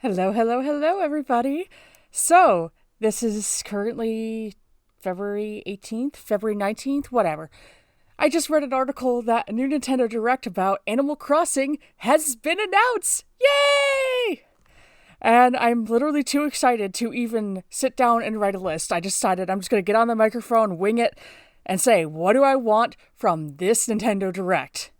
Hello, hello, hello, everybody. So, this is currently February 18th, February 19th, whatever. I just read an article that a new Nintendo Direct about Animal Crossing has been announced. Yay! And I'm literally too excited to even sit down and write a list. I decided I'm just going to get on the microphone, wing it, and say, what do I want from this Nintendo Direct?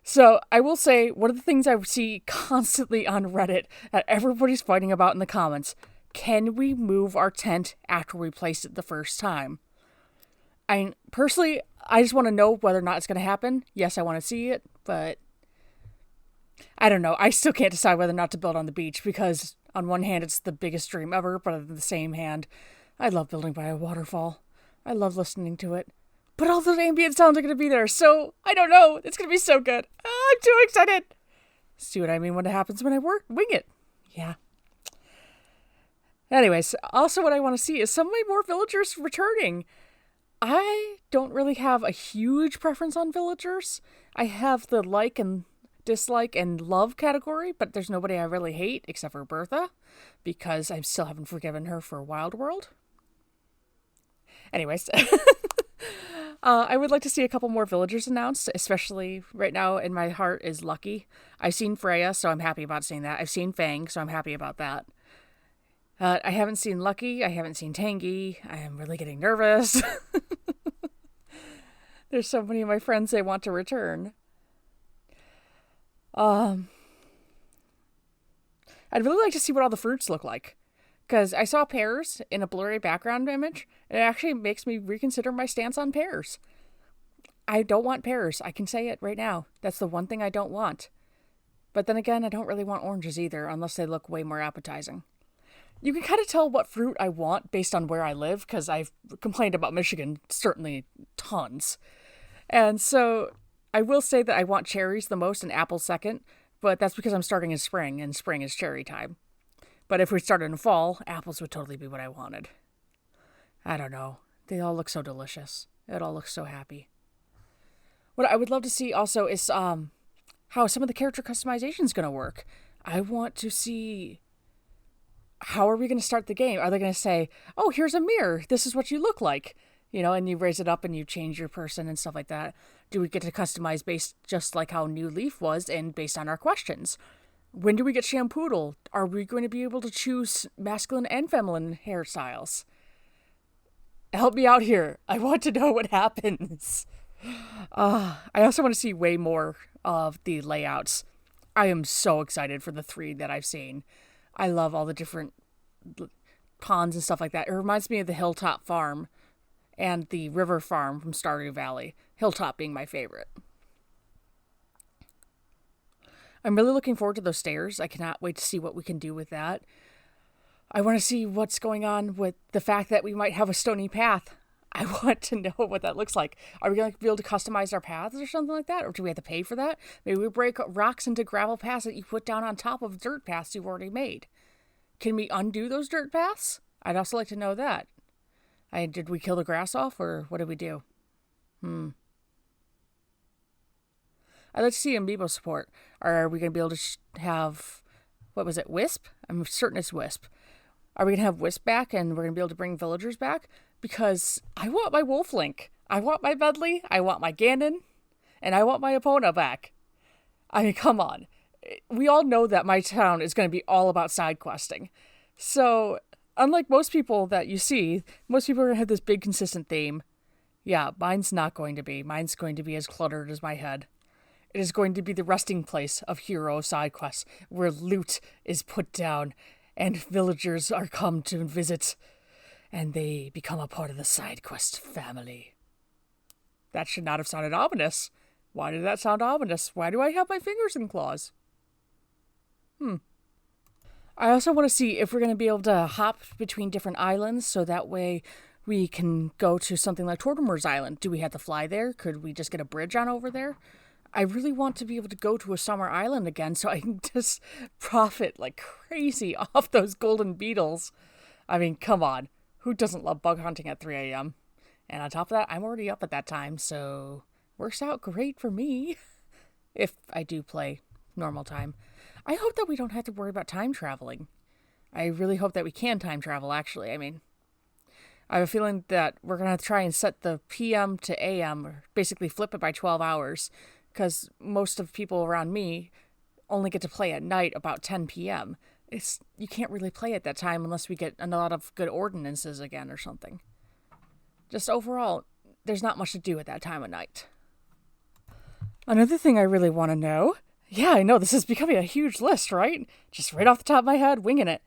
So I will say, one of the things I see constantly on Reddit that everybody's fighting about in the comments, can we move our tent after we place it the first time? Personally, I just want to know whether or not it's going to happen. Yes, I want to see it, but I don't know. I still can't decide whether or not to build on the beach because on one hand, it's the biggest dream ever, but on the same hand, I love building by a waterfall. I love listening to it. But all the ambient sounds are going to be there, so I don't know. It's going to be so good. I'm too excited. See what I mean when it happens when I wing it. Yeah. Anyways, also what I want to see is some of my more villagers returning. I don't really have a huge preference on villagers. I have the like and dislike and love category, but there's nobody I really hate except for Bertha, because I still haven't forgiven her for Wild World. Anyways, I would like to see a couple more villagers announced, especially right now in my heart is Lucky. I've seen Freya, so I'm happy about seeing that. I've seen Fang, so I'm happy about that. I haven't seen Lucky. I haven't seen Tangy. I am really getting nervous. There's so many of my friends they want to return. I'd really like to see what all the fruits look like. Because I saw pears in a blurry background image, and it actually makes me reconsider my stance on pears. I don't want pears. I can say it right now. That's the one thing I don't want. But then again, I don't really want oranges either, unless they look way more appetizing. You can kind of tell what fruit I want based on where I live, because I've complained about Michigan certainly tons. And so I will say that I want cherries the most and apples second, but that's because I'm starting in spring, and spring is cherry time. But if we started in fall, apples would totally be what I wanted. I don't know. They all look so delicious. It all looks so happy. What I would love to see also is how some of the character customization is going to work. I want to see how are we going to start the game? Are they going to say, oh, here's a mirror. This is what you look like. You know, and you raise it up and you change your person and stuff like that. Do we get to customize based just like how New Leaf was and based on our questions? When do we get Shampoodle? Are we going to be able to choose masculine and feminine hairstyles? Help me out here. I want to know what happens. I also want to see way more of the layouts. I am so excited for the 3 that I've seen. I love all the different ponds and stuff like that. It reminds me of the Hilltop Farm and the River Farm from Stardew Valley. Hilltop being my favorite. I'm really looking forward to those stairs. I cannot wait to see what we can do with that. I want to see what's going on with the fact that we might have a stony path. I want to know what that looks like. Are we going to be able to customize our paths or something like that? Or do we have to pay for that? Maybe we break rocks into gravel paths that you put down on top of dirt paths you've already made. Can we undo those dirt paths? I'd also like to know that. Did we kill the grass off or what did we do? I'd like to see amiibo support. Are we going to be able to have, what was it, Wisp? I'm certain it's Wisp. Are we going to have Wisp back and we're going to be able to bring villagers back? Because I want my Wolf Link. I want my Medley. I want my Ganon. And I want my Epona back. I mean, come on. We all know that my town is going to be all about side questing. So, unlike most people that you see, most people are going to have this big consistent theme. Yeah, mine's not going to be. Mine's going to be as cluttered as my head. It is going to be the resting place of hero side quests, where loot is put down, and villagers are come to visit, and they become a part of the side quest family. That should not have sounded ominous. Why did that sound ominous? Why do I have my fingers in claws? I also want to see if we're going to be able to hop between different islands, so that way we can go to something like Tortimer's Island. Do we have to fly there? Could we just get a bridge on over there? I really want to be able to go to a summer island again so I can just profit like crazy off those golden beetles. I mean, come on. Who doesn't love bug hunting at 3 a.m.? And on top of that, I'm already up at that time, so works out great for me. If I do play normal time. I hope that we don't have to worry about time traveling. I really hope that we can time travel, actually. I mean, I have a feeling that we're going to have to try and set the PM to AM, or basically flip it by 12 hours, because most of people around me only get to play at night about 10 p.m. You can't really play at that time unless we get a lot of good ordinances again or something. Just overall, there's not much to do at that time of night. Another thing I really want to know... Yeah, I know, this is becoming a huge list, right? Just right off the top of my head, winging it.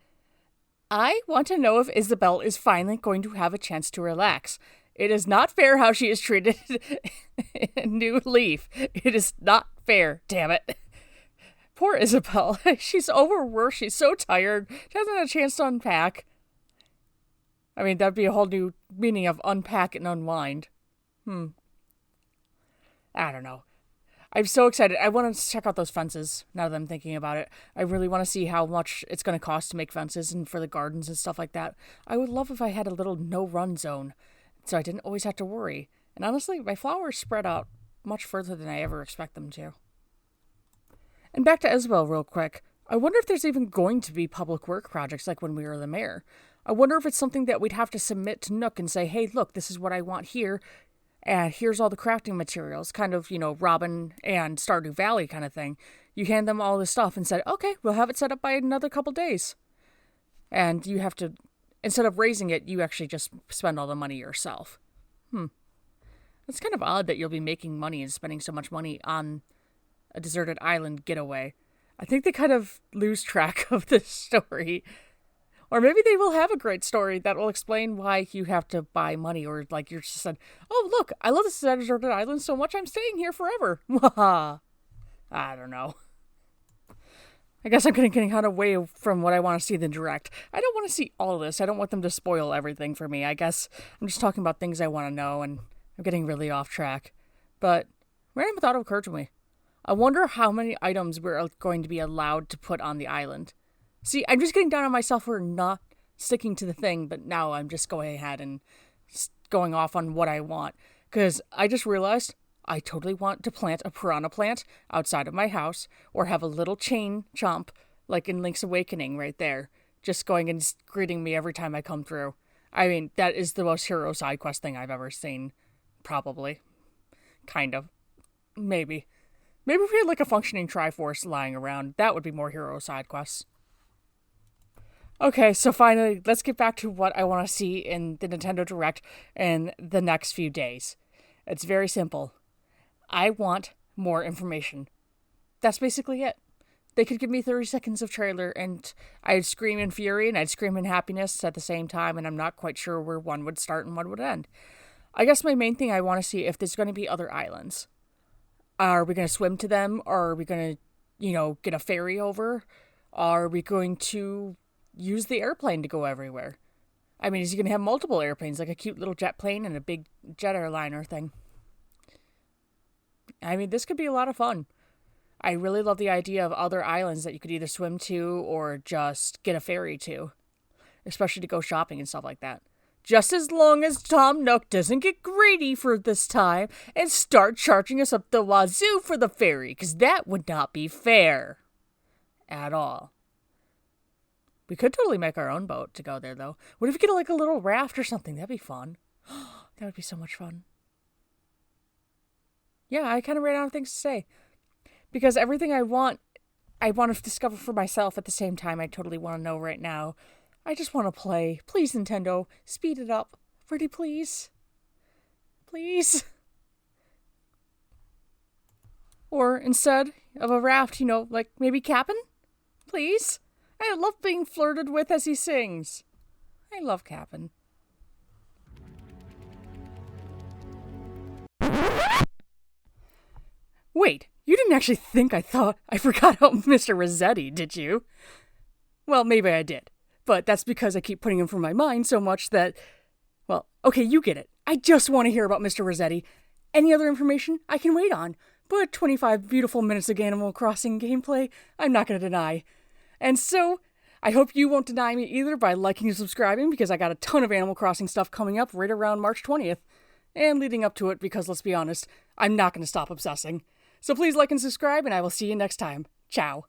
I want to know if Isabel is finally going to have a chance to relax. It is not fair how she is treated in New Leaf. It is not fair, damn it. Poor Isabel. She's overworked. She's so tired. She hasn't had a chance to unpack. I mean, that'd be a whole new meaning of unpack and unwind. I don't know. I'm so excited. I want to check out those fences now that I'm thinking about it. I really want to see how much it's going to cost to make fences and for the gardens and stuff like that. I would love if I had a little no-run zone, so I didn't always have to worry. And honestly, my flowers spread out much further than I ever expect them to. And back to Isabel real quick. I wonder if there's even going to be public work projects like when we were the mayor. I wonder if it's something that we'd have to submit to Nook and say, hey, look, this is what I want here. And here's all the crafting materials, kind of, Robin and Stardew Valley kind of thing. You hand them all this stuff and said, okay, we'll have it set up by another couple days. And you have to, instead of raising it, you actually just spend all the money yourself. It's kind of odd that you'll be making money and spending so much money on a deserted island getaway. I think they kind of lose track of this story. Or maybe they will have a great story that will explain why you have to buy money. Or like you're just said, oh, look, I love this deserted island so much I'm staying here forever. I don't know. I guess I'm getting kind of away from what I want to see in the direct. I don't want to see all of this. I don't want them to spoil everything for me. I guess I'm just talking about things I want to know, and I'm getting really off track. But random thought occurred to me. I wonder how many items we're going to be allowed to put on the island. See, I'm just getting down on myself for not sticking to the thing, but now I'm just going ahead and going off on what I want. Because I just realized I totally want to plant a piranha plant outside of my house, or have a little chain chomp, like in Link's Awakening right there, just going and greeting me every time I come through. I mean, that is the most hero side quest thing I've ever seen. Probably. Kind of. Maybe. Maybe if we had like a functioning Triforce lying around, that would be more hero side quests. Okay, so finally, let's get back to what I want to see in the Nintendo Direct in the next few days. It's very simple. I want more information. That's basically it. They could give me 30 seconds of trailer, and I'd scream in fury and I'd scream in happiness at the same time, and I'm not quite sure where one would start and one would end. I guess my main thing I want to see if there's going to be other islands. Are we going to swim to them? Or are we going to, get a ferry over? Are we going to use the airplane to go everywhere? I mean, is he going to have multiple airplanes, like a cute little jet plane and a big jet airliner thing? I mean, this could be a lot of fun. I really love the idea of other islands that you could either swim to or just get a ferry to, especially to go shopping and stuff like that. Just as long as Tom Nook doesn't get greedy for this time and start charging us up the wazoo for the ferry, because that would not be fair at all. We could totally make our own boat to go there, though. What if we get like a little raft or something? That'd be fun. That would be so much fun. Yeah, I kind of ran out of things to say. Because everything I want to discover for myself at the same time. I totally want to know right now. I just want to play. Please, Nintendo, speed it up. Pretty please. Please. Or instead of a raft, like maybe Cap'n? Please. I love being flirted with as he sings. I love Cap'n. Wait, you didn't actually think I thought I forgot about Mr. Resetti, did you? Well, maybe I did. But that's because I keep putting him from my mind so much that... Well, okay, you get it. I just want to hear about Mr. Resetti. Any other information I can wait on. But 25 beautiful minutes of Animal Crossing gameplay, I'm not going to deny. And so, I hope you won't deny me either by liking and subscribing, because I got a ton of Animal Crossing stuff coming up right around March 20th. And leading up to it, because let's be honest, I'm not going to stop obsessing. So please like and subscribe, and I will see you next time. Ciao.